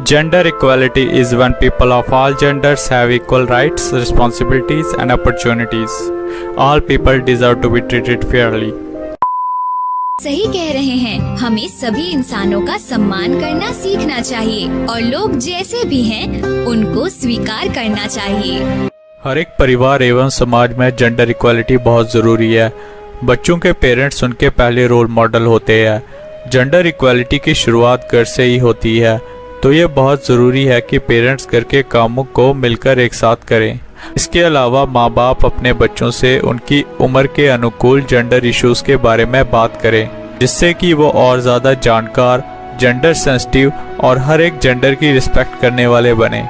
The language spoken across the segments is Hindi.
Gender equality is when people of all genders have equal rights, responsibilities, and opportunities. All people deserve to be treated fairly. सही कह रहे हैं, हमें सभी इंसानों का सम्मान करना सीखना चाहिए और लोग जैसे भी हैं उनको स्वीकार करना चाहिए। हर एक परिवार एवं समाज में जेंडर इक्वालिटी बहुत ज़रूरी है। बच्चों के पेरेंट्स उनके पहले रोल मॉडल होते हैं। जेंडर इक्वालिटी की शुरुआत घर से ही होती है, तो ये बहुत ज़रूरी है कि पेरेंट्स घर के कामों को मिलकर एक साथ करें। इसके अलावा माँ बाप अपने बच्चों से उनकी उम्र के अनुकूल जेंडर इश्यूज़ के बारे में बात करें, जिससे कि वो और ज़्यादा जानकार, जेंडर सेंसिटिव और हर एक जेंडर की रिस्पेक्ट करने वाले बने,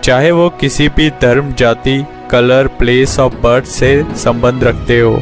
चाहे वो किसी भी धर्म, जाति, कलर, प्लेस ऑफ बर्थ से संबंध रखते हो।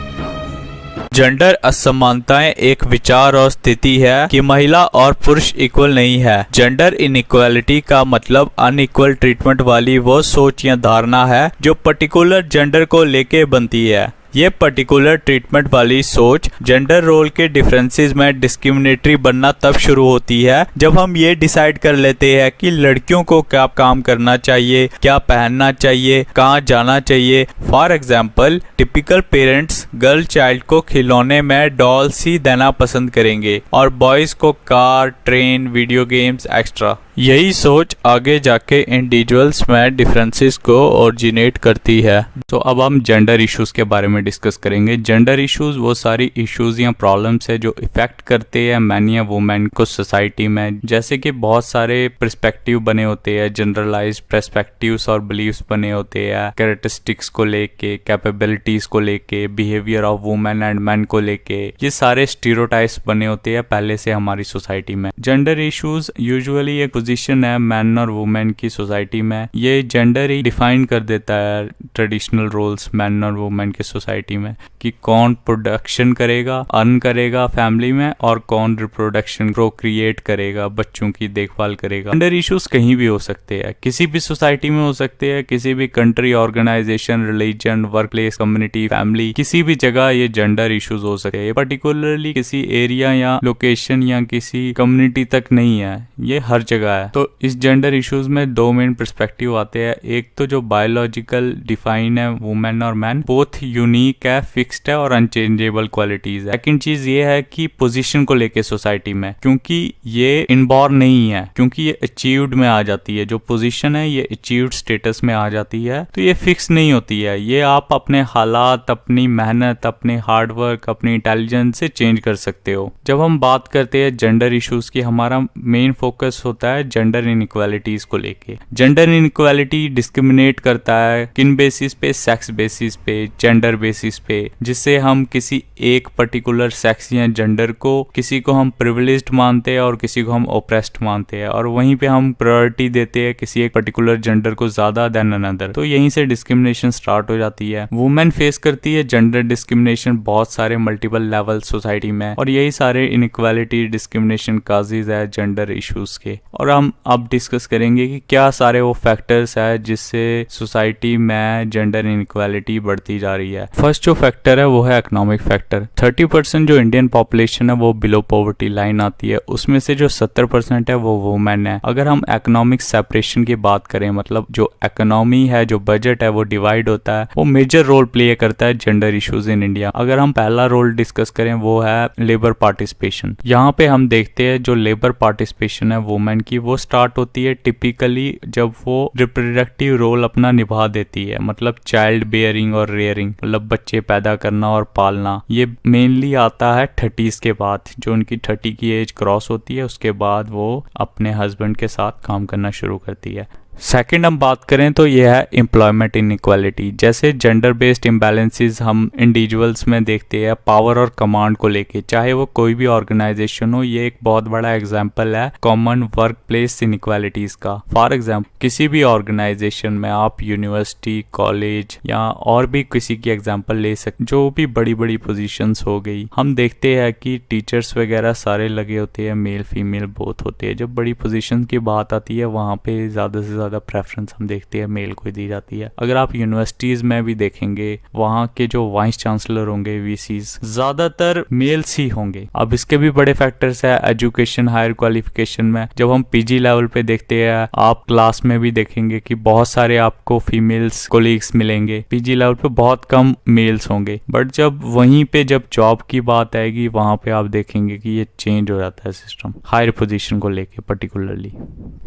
जेंडर असमानताएं एक विचार और स्थिति है कि महिला और पुरुष इक्वल नहीं है। जेंडर इनइक्वालिटी का मतलब अनइक्वल ट्रीटमेंट वाली वो सोच या धारणा है जो पर्टिकुलर जेंडर को लेके बनती है। ये पर्टिकुलर ट्रीटमेंट वाली सोच जेंडर रोल के डिफरेंसेस में डिस्क्रिमिनेटरी बनना तब शुरू होती है जब हम ये डिसाइड कर लेते हैं कि लड़कियों को क्या काम करना चाहिए, क्या पहनना चाहिए, कहाँ जाना चाहिए। For example, typical parents girl child को खिलौने में डॉल्स ही देना पसंद करेंगे और बॉयज को car, train, video games extra. यही सोच आगे जाके इंडिविजुअल्स में डिफरेंसेस को ओरिजिनेट करती है। तो अब हम जेंडर इश्यूज के बारे में डिस्कस करेंगे। जेंडर इश्यूज वो सारी इश्यूज या प्रॉब्लम्स है जो इफेक्ट करते हैं मैन या वुमेन को सोसाइटी में। जैसे कि बहुत सारे पर्सपेक्टिव बने होते हैं, जनरलाइज्ड पर्सपेक्टिव्स और बिलीव्स बने होते हैं, कैरेक्टरिस्टिक्स को लेके, कैपेबिलिटीज को लेके, behaviour of women and man को लेके। ये सारे स्टीरियोटाइप्स बने होते हैं पहले से हमारी सोसाइटी में। जेंडर इश्यूज यूजुअली एक पोजीशन है मैन और वुमेन की सोसाइटी में। ये जेंडर ही डिफाइन कर देता है ट्रेडिशनल रोल्स मैन और वुमेन की सोसाइटी में कि कौन प्रोडक्शन करेगा, अर्न करेगा फैमिली में, और कौन रिप्रोडक्शन प्रोक्रिएट करेगा, बच्चों की देखभाल करेगा। जेंडर इश्यूज कहीं भी हो सकते हैं, किसी भी सोसाइटी में हो सकते हैं, किसी भी country, organisation, religion, workplace, community, family, किसी भी जगह ये जेंडर इश्यूज हो सकते हैं। पर्टिकुलरली किसी एरिया या लोकेशन या किसी कम्युनिटी तक नहीं है, ये हर जगह है। तो इस जेंडर इश्यूज में दो मेन पर्सपेक्टिव आते हैं। एक तो जो बायोलॉजिकल डिफाइन है वुमेन और मैन, बोथ यूनिक है, फिक्स्ड है और अनचेंजेबल क्वालिटीज है। सेकंड चीज ये है कि पोजीशन को लेके सोसाइटी में, क्योंकि ये इनबॉर्न नहीं है, क्योंकि ये अचीव्ड में आ जाती है। जो पोजीशन है ये अचीव्ड स्टेटस में आ जाती है, तो ये फिक्स नहीं होती है। ये आप अपने हालात, अपनी मेहनत, अपने हार्डवर्क, अपनी इंटेलिजेंस से चेंज कर सकते हो। जब हम बात करते हैं जेंडर इश्यूज की, हमारा मेन फोकस होता है जेंडर इनइक्वालिटीज को लेके। जेंडर इनइक्वालिटी डिस्क्रिमिनेट करता है किन बेसिस पे? सेक्स बेसिस पे, जेंडर बेसिस पे, जिससे हम किसी एक पर्टिकुलर सेक्स या जेंडर को, किसी को हम प्रिविलेज्ड मानते हैं और किसी को हम ओप्रेस्ड मानते हैं, और वहीं पे हम प्रायोरिटी देते हैं किसी एक पर्टिकुलर जेंडर को ज्यादा देन अनदर। तो यहीं से डिस्क्रिमिनेशन स्टार्ट हो जाती है। वुमेन फेस करती है जेंडर डिस्क्रिमिनेशन बहुत सारे मल्टीपल लेवल सोसाइटी में, और यही सारे इनइक्वालिटी, डिस्क्रिमिनेशन काजेज है जेंडर इश्यूज के। और हम अब डिस्कस करेंगे कि क्या सारे वो फैक्टर्स है जिससे सोसाइटी में जेंडर इनइक्वालिटी बढ़ती जा रही है। फर्स्ट जो फैक्टर है वो है इकोनॉमिक फैक्टर। 30% जो इंडियन पॉपुलेशन है वो बिलो पॉवर्टी लाइन आती है, उसमें से जो 70% है वो वुमेन है। अगर हम इकोनॉमिक सेपरेशन की बात करें, मतलब जो इकोनॉमी है, जो बजट है वो डिवाइड होता है, वो मेजर रोल प्ले करता है जेंडर इश्यूज इन इंडिया। अगर हम पहला रोल डिस्कस करें वो है लेबर पार्टिसिपेशन। यहाँ पे हम देखते हैं जो लेबर पार्टिसिपेशन है वुमेन की, वो स्टार्ट होती है टिपिकली जब वो रिप्रोडक्टिव रोल अपना निभा देती है, मतलब चाइल्ड बेयरिंग और रेयरिंग, मतलब बच्चे पैदा करना और पालना। ये मेनली आता है 30s के बाद, जो उनकी 30 की एज क्रॉस होती है, उसके बाद वो अपने हस्बैंड के साथ काम करना शुरू करती है। सेकंड हम बात करें तो यह है एम्प्लॉयमेंट इनइक्वालिटी। जैसे जेंडर बेस्ड इम्बैलेंसेस हम इंडिविजुअल्स में देखते हैं पावर और कमांड को लेके, चाहे वो कोई भी ऑर्गेनाइजेशन हो। ये एक बहुत बड़ा एग्जांपल है कॉमन वर्क प्लेस इनइक्वालिटीज का। फॉर एग्जांपल किसी भी ऑर्गेनाइजेशन में आप यूनिवर्सिटी, कॉलेज या और भी किसी की एग्जांपल ले सकते, जो भी बड़ी बड़ी पोजीशंस हो गई, हम देखते हैं कि टीचर्स वगैरह सारे लगे होते हैं, मेल फीमेल बोथ होते हैं। जब बड़ी पोजीशन की बात आती है वहाँ पे ज़्यादा से ज़्यादा प्रेफरेंस हम देखते हैं मेल को दी जाती है। अगर आप यूनिवर्सिटीज़ में भी देखेंगे, वहाँ के जो वाइस चांसलर होंगे, वीसीज, ज़्यादातर मेल्स ही होंगे। अब इसके भी बड़े फैक्टर्स है एजुकेशन, हायर क्वालिफिकेशन में। जब हम पीजी लेवल पे देखते हैं, आप क्लास में भी देखेंगे कि बहुत सारे आपको फीमेल्स कोलीग्स मिलेंगे, पीजी लेवल पे बहुत कम मेल्स होंगे। बट जब वहीं पे जब जॉब की बात आएगी, वहाँ पे आप देखेंगे कि ये चेंज हो जाता है सिस्टम, हायर पोजीशन को लेके पर्टिकुलरली।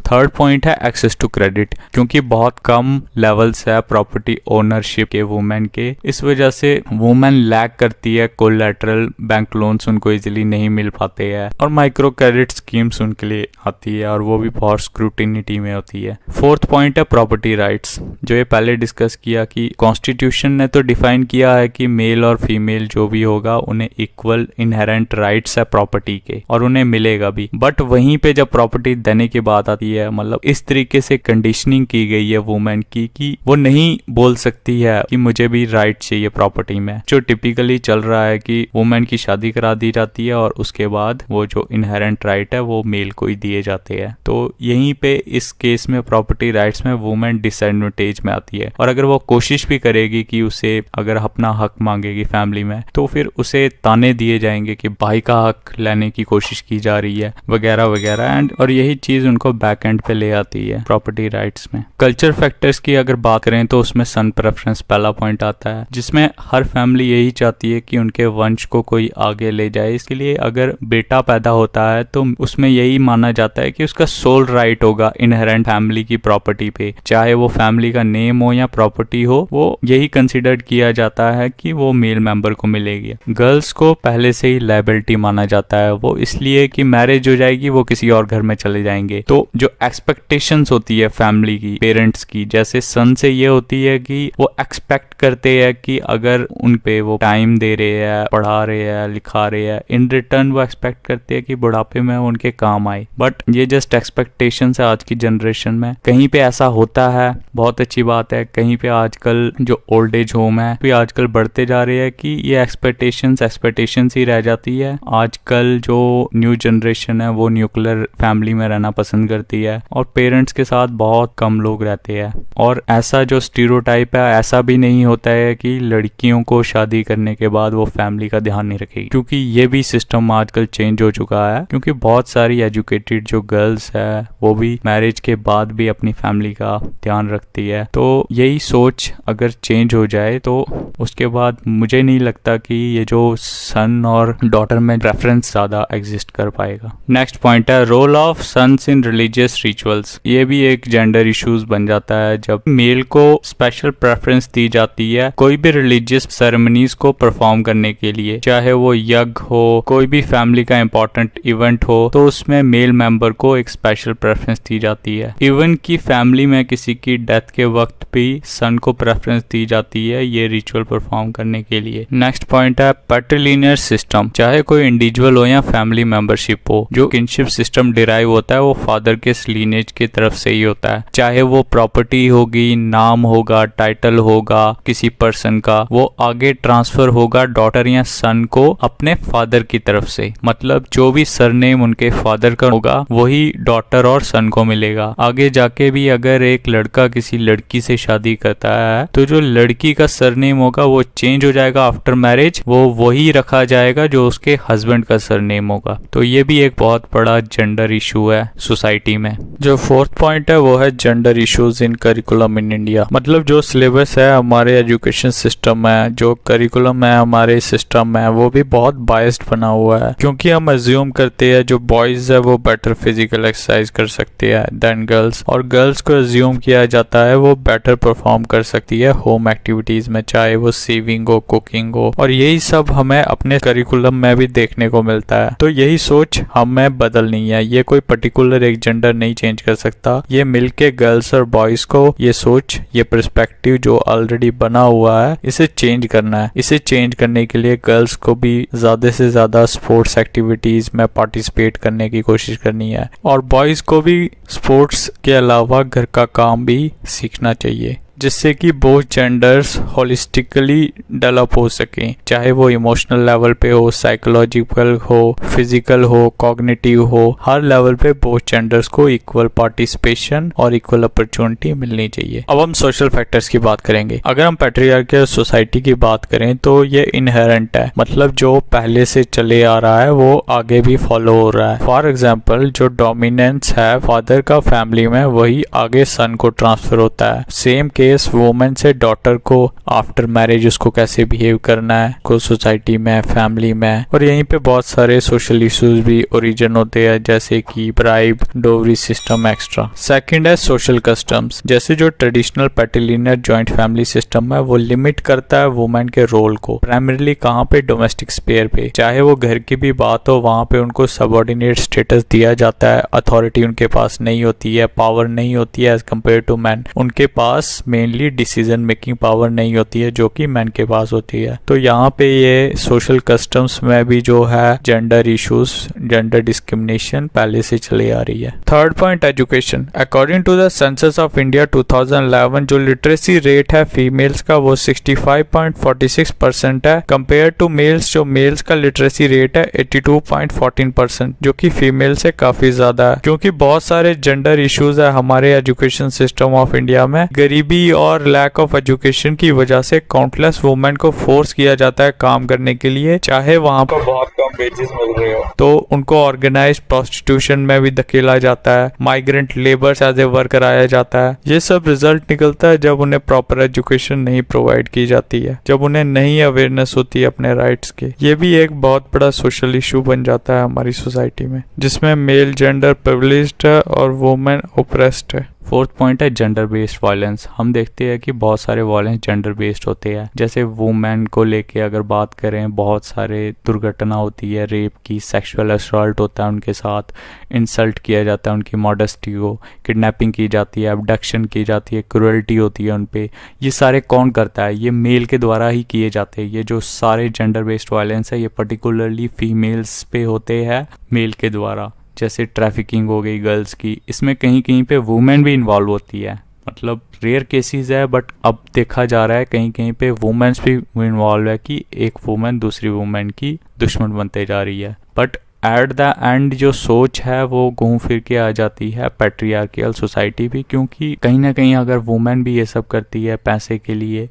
थर्ड पॉइंट है एक्सेस टू क्रेडिट, क्योंकि बहुत कम लेवल्स है प्रॉपर्टी ओनरशिप के वुमेन के, इस वजह से वुमेन लैक करती है कोलैटरल, बैंक लोन्स उनको इजीली नहीं मिल पाते हैं, और माइक्रो क्रेडिट स्कीम्स उनके लिए आती है और वो भी बहुत स्क्रूटिनिटी में होती है। फोर्थ पॉइंट है प्रॉपर्टी राइट्स, जो ये पहले डिस्कस किया कि कॉन्स्टिट्यूशन ने तो डिफाइन किया है कि मेल और फीमेल जो भी होगा उन्हें इक्वल इनहेरेंट राइट्स है प्रॉपर्टी के, और उन्हें मिलेगा भी। बट वहीं पे जब प्रॉपर्टी देने की बात आती है, मतलब इस तरीके से कंडीशनिंग की गई है वुमेन की कि वो नहीं बोल सकती है कि मुझे भी राइट चाहिए प्रॉपर्टी में। जो टिपिकली चल रहा है कि वुमेन की शादी करा दी जाती है और उसके बाद वो जो इनहेरेंट राइट है वो मेल को ही दिए जाते हैं। तो यहीं पे इस केस में प्रॉपर्टी राइट्स में वुमेन डिसएडवांटेज में आती है, और अगर वो कोशिश भी करेगी कि उसे अगर अपना हक मांगेगी फैमिली में, तो फिर उसे ताने दिए जाएंगे कि भाई का हक लेने की कोशिश की जा रही है वगैरह वगैरह। एंड और यही चीज उनको बैक एंड पे ले आती है प्रॉपर्टी राइट्स में। कल्चर फैक्टर्स की अगर बात करें तो उसमें सन प्रेफरेंस पहला पॉइंट आता है, जिसमें हर फैमिली यही चाहती है कि उनके वंश को कोई आगे ले जाए। इसके लिए अगर बेटा पैदा होता है तो उसमें यही माना जाता है कि उसका सोल राइट होगा इनहेरेंट फैमिली की प्रॉपर्टी पे, चाहे वो फैमिली का नेम हो या प्रॉपर्टी हो, वो यही कंसिडर किया जाता है कि वो मेल मेंबर को मिलेगी। गर्ल्स को पहले से ही लायबिलिटी माना जाता है, वो इसलिए कि मैरिज हो जाएगी वो किसी और घर में चले जाएंगे। तो जो एक्सपेक्टेशंस होती है फैमिली की, पेरेंट्स की, जैसे सन से ये होती है कि वो एक्सपेक्ट करते हैं कि अगर उन पे वो टाइम दे रहे हैं, पढ़ा रहे हैं, लिखा रहे हैं, इन रिटर्न वो एक्सपेक्ट करते हैं कि बुढ़ापे में उनके काम आए। बट ये जस्ट एक्सपेक्टेशंस है आज की जनरेशन में। कहीं पे ऐसा होता है, बहुत अच्छी बात है, कहीं पे आजकल जो ओल्ड एज होम है भी आजकल बढ़ते जा रहे हैं कि ये एक्सपेक्टेशंस ही रह जाती है। आजकल जो न्यू जनरेशन है वो न्यूक्लियर फैमिली में रहना पसंद करती है, और पेरेंट्स के साथ बहुत कम लोग रहते हैं। और ऐसा जो स्टीरियोटाइप है, ऐसा भी नहीं होता है कि लड़कियों को शादी करने के बाद वो फैमिली का ध्यान नहीं रखेगी, क्योंकि ये भी सिस्टम आजकल चेंज हो चुका है। क्योंकि बहुत सारी एजुकेटेड जो गर्ल्स है वो भी मैरिज के बाद भी अपनी फैमिली का ध्यान रखती है। तो यही सोच अगर चेंज हो जाए तो उसके बाद मुझे नहीं लगता कि ये जो सन और डॉटर में प्रेफरेंस ज्यादा एग्जिस्ट कर पाएगा। नेक्स्ट पॉइंट है role of sons in religious rituals. ये भी एक जेंडर इश्यूज बन जाता है जब मेल को स्पेशल प्रेफरेंस दी जाती है कोई भी रिलीजियस सेरेमनीज को परफॉर्म करने के लिए, चाहे वो यज्ञ हो, कोई भी फैमिली का इंपॉर्टेंट इवेंट हो, तो उसमें मेल मेंबर को एक स्पेशल प्रेफरेंस दी जाती है। इवन की फैमिली में किसी की डेथ के वक्त भी सन को प्रेफरेंस दी जाती है ये रिचुअल परफॉर्म करने के लिए। नेक्स्ट पॉइंट है पैट्रिलिनियर सिस्टम। चाहे कोई इंडिविजुअल हो या फैमिली मेंबरशिप हो, जो किनशिप सिस्टम डिराइव होता है वो फादर के लीनेज की तरफ से ही होता है। चाहे वो प्रॉपर्टी होगी, नाम होगा, टाइटल होगा किसी पर्सन का, वो आगे ट्रांसफर होगा डॉटर या सन को अपने फादर की तरफ से। मतलब जो भी सरनेम उनके फादर का होगा वही डॉटर और सन को मिलेगा। आगे जाके भी अगर एक लड़का किसी लड़की से शादी करता है तो जो लड़की का सरनेम होगा वो चेंज हो जाएगा आफ्टर मैरिज, वो वही रखा जाएगा जो उसके हस्बैंड का सरनेम होगा। तो ये भी एक बहुत बड़ा जेंडर इशू है सोसाइटी में। जो फोर्थ पॉइंट है वो है gender issues in curriculum in India. मतलब जो सिलेबस है हमारे एजुकेशन सिस्टम में, जो करिकुलम है हमारे सिस्टम में, वो भी बहुत बायस्ड बना हुआ है, क्योंकि हम अज्यूम करते हैं जो बॉयज है वो बेटर फिजिकल एक्सरसाइज कर सकते हैं देन गर्ल्स, और गर्ल्स को अज्यूम किया जाता है वो बेटर परफॉर्म कर सकती है होम एक्टिविटीज में, चाहे वो सीविंग हो, कुकिंग हो, और यही सब हमें अपने करिकुलम में भी देखने को मिलता है। तो यही सोच हमें बदलनी है। ये कोई पर्टिकुलर एक जेंडर नहीं चेंज कर सकता, ये मिलके गर्ल्स और बॉयज को ये सोच, ये पर्सपेक्टिव जो ऑलरेडी बना हुआ है, इसे चेंज करना है। इसे चेंज करने के लिए गर्ल्स को भी ज्यादा से ज्यादा स्पोर्ट्स एक्टिविटीज में पार्टिसिपेट करने की कोशिश करनी है, और बॉयज को भी स्पोर्ट्स के अलावा घर का काम भी सीखना चाहिए, जिससे कि बोथ जेंडर्स होलिस्टिकली डेवलप हो सकें, चाहे वो इमोशनल लेवल पे हो, साइकोलॉजिकल हो, फिजिकल हो, कॉग्निटिव हो, हर लेवल पे बोथ जेंडर्स को इक्वल पार्टिसिपेशन और इक्वल अपॉर्चुनिटी मिलनी चाहिए। अब हम सोशल फैक्टर्स की बात करेंगे। अगर हम पैट्रियार्कल सोसाइटी की बात करें तो ये इनहेरेंट है, मतलब जो पहले से चले आ रहा है वो आगे भी फॉलो हो रहा है। फॉर एग्जाम्पल जो डोमिनेंस है फादर का फैमिली में वही आगे सन को ट्रांसफर होता है। सेम केस वुमेन से डॉटर को आफ्टर मैरिज उसको कैसे बिहेव करना है को सोसाइटी में, फैमिली में। और यहीं पे बहुत सारे सोशल इश्यूज भी ओरिजिन होते हैं, जैसे कि bribe, dowry system extra. Second है सोशल कस्टम्स। जैसे जो ट्रेडिशनल पैट्रिलिनियर जॉइंट फैमिली सिस्टम है वो लिमिट करता है वुमेन के रोल को, प्राइमरीली कहाँ पे, डोमेस्टिक स्पेयर पे। चाहे वो घर की भी बात हो वहाँ पे उनको सबऑर्डिनेट स्टेटस दिया जाता है, अथॉरिटी उनके पास नहीं होती है, पावर नहीं होती है एज कम्पेयर टू मैन। उनके पास मेनली डिसीजन मेकिंग पावर नहीं होती है जो कि मैन के पास होती है। तो यहाँ पे ये सोशल कस्टम्स में भी जो है जेंडर इश्यूज, जेंडर डिस्क्रिमिनेशन पहले से चली आ रही है। Third point education. According to the census of India 2011 जो लिटरेसी रेट है फीमेल्स का वो 65.46% है कंपेयर टू मेल्स, जो मेल्स का लिटरेसी रेट है 82.14%, जो कि फीमेल से काफी ज्यादा है। क्योंकि बहुत सारे जेंडर इश्यूज है हमारे एजुकेशन सिस्टम ऑफ इंडिया में, गरीबी और लैक ऑफ एजुकेशन की वजह से काउंटलेस वुमेन को फोर्स किया जाता है काम करने के लिए, चाहे वहाँ पर बहुत कम वेजेस मिल रहे हो। तो उनको ऑर्गेनाइज्ड प्रोस्टिट्यूशन में भी धकेला जाता है, migrant labours as a work कराया जाता है। ये सब रिजल्ट निकलता है जब उन्हें प्रॉपर एजुकेशन नहीं प्रोवाइड की जाती है, जब उन्हें नहीं अवेयरनेस होती है अपने राइट्स के। ये भी एक बहुत बड़ा सोशल इशू बन जाता है हमारी सोसाइटी में, जिसमें मेल जेंडर प्रिविलेज्ड है और वुमेन ओप्रेस्ड है। फोर्थ पॉइंट है जेंडर बेस्ड वायलेंस। हम देखते हैं कि बहुत सारे वायलेंस जेंडर बेस्ड होते हैं। जैसे वुमेन को लेके अगर बात करें, बहुत सारे दुर्घटना होती है, रेप की, सेक्सुअल असॉल्ट होता है उनके साथ, इंसल्ट किया जाता है उनकी मॉडेस्टी को, किडनैपिंग की जाती है, अबडक्शन की जाती है, क्रूअल्टी होती है उन पे। ये सारे कौन करता है? ये मेल के द्वारा ही किए जाते हैं। ये जो सारे जेंडर बेस्ड वायलेंस है ये पर्टिकुलरली फीमेल्स पे होते हैं मेल के द्वारा। जैसे ट्रैफिकिंग हो गई गर्ल्स की, इसमें कहीं कहीं पे वुमेन भी इन्वॉल्व होती है। मतलब रेयर केसेस है बट अब देखा जा रहा है कहीं कहीं पे वुमेन्स भी इन्वॉल्व है कि एक वुमेन दूसरी वुमेन की दुश्मन बनते जा रही है। बट एट द एंड जो सोच है वो घूम फिर के आ जाती है पैट्रियार्कल सोसाइटी भी, क्योंकि कहीं ना कहीं अगर वुमेन भी ये सब करती है पैसे के लिए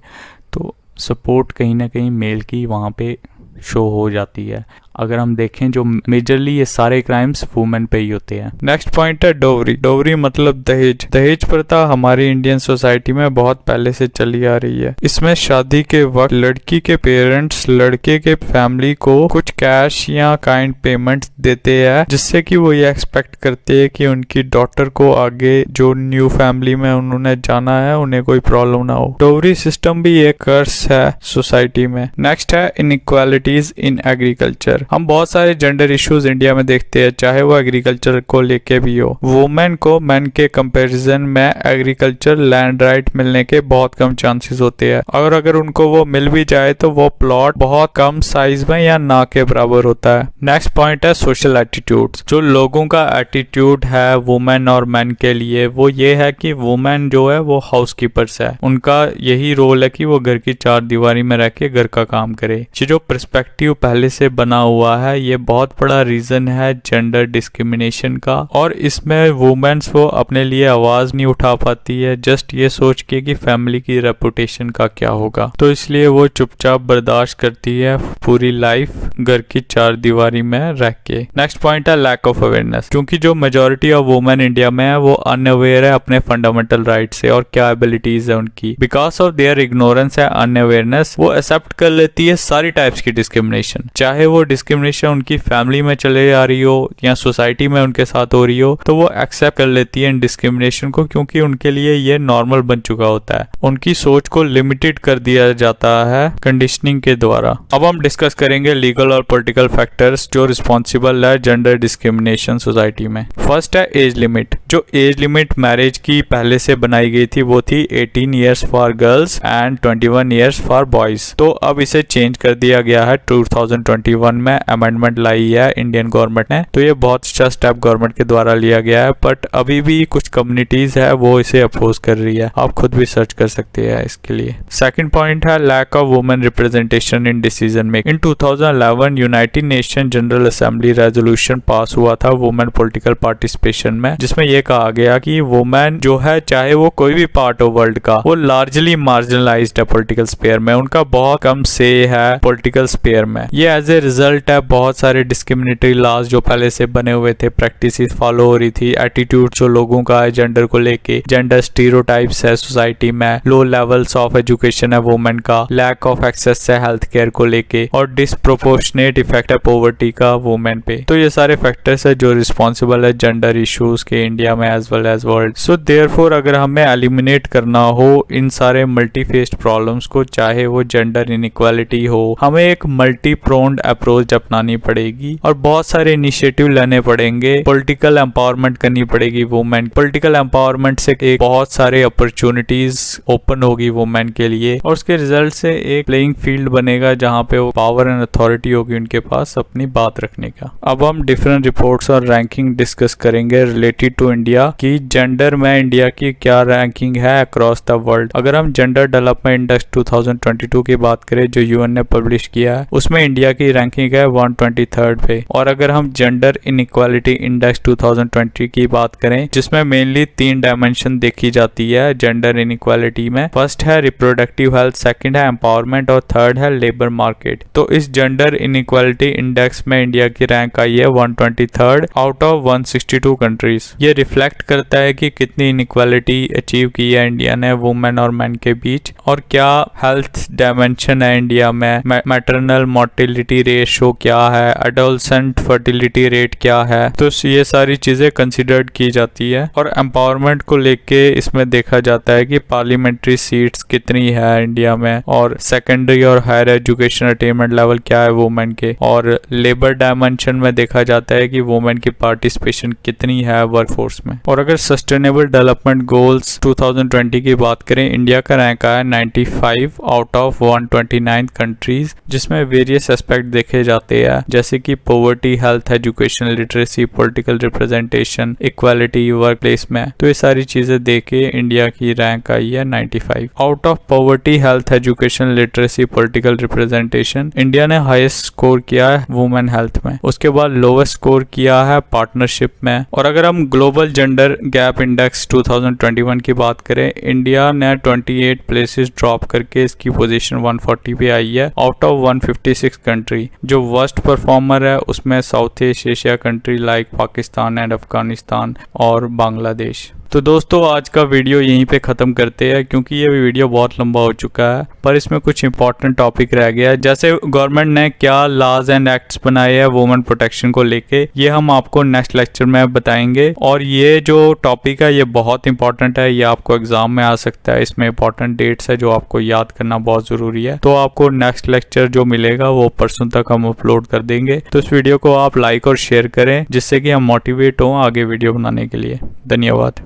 तो सपोर्ट कहीं ना कहीं मेल की वहाँ पे शो हो जाती है। अगर हम देखें जो मेजरली ये सारे क्राइम्स वुमेन पे ही होते हैं। नेक्स्ट पॉइंट है डोवरी। डोवरी मतलब दहेज। दहेज प्रथा हमारी इंडियन सोसाइटी में बहुत पहले से चली आ रही है। इसमें शादी के वक्त लड़की के पेरेंट्स लड़के के फैमिली को कुछ कैश या काइंड पेमेंट देते हैं, जिससे कि वो ये एक्सपेक्ट करते हैं कि उनकी डॉटर को आगे जो न्यू फैमिली में उन्होंने जाना है उन्हें कोई प्रॉब्लम ना हो। डोवरी सिस्टम भी एक कर्स है सोसाइटी में। नेक्स्ट है इनइक्वालिटीज इन एग्रीकल्चर। हम बहुत सारे जेंडर इश्यूज इंडिया में देखते हैं, चाहे वो एग्रीकल्चर को लेके भी हो। वुमेन को मैन के कंपैरिजन में एग्रीकल्चर लैंड राइट मिलने के बहुत कम चांसेस होते हैं, और अगर उनको वो मिल भी जाए तो वो प्लॉट बहुत कम साइज में या ना के बराबर होता है। नेक्स्ट पॉइंट है सोशल एटीट्यूड्स। जो लोगों का एटीट्यूड है वुमेन और मैन के लिए वो ये है कि वुमेन जो है वो हाउसकीपर्स है, उनका यही रोल है कि वो घर की चार दीवारी में रह के घर का काम करे। ये जो पर्सपेक्टिव पहले से बना हुआ है ये बहुत बड़ा रीजन है जेंडर डिस्क्रिमिनेशन का, और इसमें वुमेन्स वो अपने लिए आवाज नहीं उठा पाती है, जस्ट ये सोच के कि फैमिली की रेपुटेशन का क्या होगा। तो इसलिए वो चुपचाप बर्दाश्त करती है पूरी लाइफ घर की चार दीवारी में रह के। नेक्स्ट पॉइंट है लैक ऑफ अवेयरनेस। क्योंकि जो मेजोरिटी ऑफ वुमेन इंडिया में है वो अनअवेयर है अपने फंडामेंटल राइट से और क्या एबिलिटीज है उनकी। बिकॉज ऑफ देयर इग्नोरेंस है अनअवेयरनेस, वो एक्सेप्ट कर लेती है सारी टाइप्स की डिस्क्रिमिनेशन, चाहे वो डिस्क्रिमिनेशन उनकी फैमिली में चले आ रही हो या सोसाइटी में उनके साथ हो रही हो, तो वो एक्सेप्ट कर लेती है इन डिस्क्रिमिनेशन को, क्योंकि उनके लिए ये नॉर्मल बन चुका होता है। उनकी सोच को लिमिटेड कर दिया जाता है कंडीशनिंग के द्वारा। अब हम डिस्कस करेंगे लीगल और पॉलिटिकल फैक्टर्स जो रिस्पॉन्सिबल है जेंडर डिस्क्रिमिनेशन सोसाइटी में। फर्स्ट है एज लिमिट। जो एज लिमिट मैरिज की पहले से बनाई गई थी वो थी 18 years for girls and 21 years for boys. तो अब इसे चेंज कर दिया गया है 2021 में में अमेंडमेंट लाई है इंडियन गवर्नमेंट ने, तो ये बहुत अच्छा स्टेप गवर्नमेंट के द्वारा लिया गया है। बट अभी भी कुछ कम्युनिटीज है वो इसे अपोज कर रही है, आप खुद भी सर्च कर सकते हैं इसके लिए। सेकंड पॉइंट है lack of women representation in decision making. In 2011 United Nation General Assembly resolution pass हुआ था वुमेन पॉलिटिकल पार्टिसिपेशन में, जिसमें यह कहा गया कि वुमेन जो है चाहे वो कोई भी पार्ट हो वर्ल्ड का, वो लार्जली मार्जिनलाइज्ड है पॉलिटिकल स्पेयर में, उनका बहुत कम से है पॉलिटिकल स्पेयर में। ये एज ए रिजल्ट है बहुत सारे डिस्क्रिमिनेटरी लॉज जो पहले से बने हुए थे, प्रैक्टिसेस फॉलो हो रही थी, एटीट्यूड जो लोगों का है जेंडर को लेके, जेंडर स्टीरियोटाइप्स है सोसाइटी में, लो लेवल्स ऑफ एजुकेशन है वुमेन का, लैक ऑफ एक्सेस है हेल्थ केयर को लेके, और डिस्प्रोपोर्शनेट इफेक्ट है पॉवर्टी का वुमेन पे। तो ये सारे फैक्टर्स है जो रिस्पॉन्सिबल है जेंडर इश्यूज के इंडिया में as well as world. So therefore अगर हमें एलिमिनेट करना हो इन सारे मल्टी फेस्ड प्रॉब्लम्स को, चाहे वो जेंडर इनइक्वालिटी हो, हमें एक मल्टी प्रोन्ड अप्रोच अपनानी पड़ेगी और बहुत सारे इनिशिएटिव लेने पड़ेंगे। पॉलिटिकल एम्पावरमेंट करनी पड़ेगी वुमेन। पॉलिटिकल एम्पावरमेंट से एक बहुत सारे अपॉर्चुनिटीज ओपन होगी वुमेन के लिए और उसके रिजल्ट से एक प्लेइंग फील्ड बनेगा जहाँ पे वो पावर एंड अथॉरिटी होगी उनके पास अपनी बात रखने का। अब हम डिफरेंट रिपोर्ट्स और रैंकिंग डिस्कस करेंगे रिलेटेड टू इंडिया कि जेंडर में इंडिया की क्या रैंकिंग है अक्रॉस द वर्ल्ड। अगर हम जेंडर डेवलपमेंट इंडेक्स 2022 की बात करें जो यूएन ने पब्लिश किया है, उसमें इंडिया की रैंकिंग है 123rd पे। और अगर हम जेंडर इनइक्वालिटी इंडेक्स 2020 की बात करें, जिसमें मेनली 3 डायमेंशन देखी जाती है जेंडर इनइक्वालिटी में, फर्स्ट है रिप्रोडक्टिव हेल्थ, सेकंड है एम्पावरमेंट और थर्ड है लेबर मार्केट। तो इस जेंडर इनइक्वालिटी इंडेक्स में इंडिया की रैंक आई है 123rd आउट ऑफ 162 कंट्रीज। ये रिफ्लेक्ट करता है कि कितनी इनइक्वालिटी अचीव की है इंडिया ने वुमेन और मेन के बीच, और क्या हेल्थ डायमेंशन है इंडिया में, मैटरनल मोर्टेलिटी रेशो क्या है, एडोलसेंट फर्टिलिटी रेट क्या है। तो ये सारी चीजें कंसिडर्ड की जाती है। और एम्पावरमेंट को लेके इसमें देखा जाता है कि पार्लियामेंट्री सीट्स कितनी है इंडिया में, और सेकेंडरी और हायर एजुकेशन अटेनमेंट लेवल क्या है वुमेन के, और लेबर डायमेंशन में देखा जाता है कि वुमेन की पार्टिसिपेशन कितनी है वर्कफोर्स में। और अगर सस्टेनेबल डेवलपमेंट गोल्स 2020 की बात करें, इंडिया का रैंक आया 95 आउट ऑफ 129 कंट्रीज, जिसमें वेरियस एस्पेक्ट देखे जाते हैं जैसे कि poverty, health, education, literacy, political representation, equality work place में। तो ये सारी चीजें देख के इंडिया की रैंक आई है 95। Out of poverty, health, education, literacy, political representation, India ने हाईएस्ट स्कोर किया है वुमेन हेल्थ में, उसके बाद लोवेस्ट स्कोर किया है पार्टनरशिप में। और अगर हम ग्लोबल जेंडर गैप इंडेक्स 2021 की बात करें, इंडिया ने 28 प्लेसेस ड्रॉप करके इसकी पोजीशन 140 पे आई है आउट ऑफ 156 कंट्री। जो वर्स्ट परफॉर्मर है उसमें south east Asia country like Pakistan and Afghanistan और बांग्लादेश। तो दोस्तों आज का वीडियो यहीं पे ख़त्म करते हैं क्योंकि ये वीडियो बहुत लंबा हो चुका है, पर इसमें कुछ इंपॉर्टेंट टॉपिक रह गया है, जैसे गवर्नमेंट ने क्या लॉज एंड एक्ट्स बनाए हैं वुमेन प्रोटेक्शन को लेके, ये हम आपको नेक्स्ट लेक्चर में बताएंगे। और ये जो टॉपिक है ये बहुत इंपॉर्टेंट है, ये आपको एग्जाम में आ सकता है, इसमें इंपॉर्टेंट डेट्स है जो आपको याद करना बहुत ज़रूरी है। तो आपको नेक्स्ट लेक्चर जो मिलेगा वो परसों तक हम अपलोड कर देंगे। तो इस वीडियो को आप लाइक और शेयर करें जिससे कि हम मोटिवेट हों आगे वीडियो बनाने के लिए। धन्यवाद।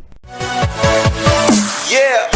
Yeah.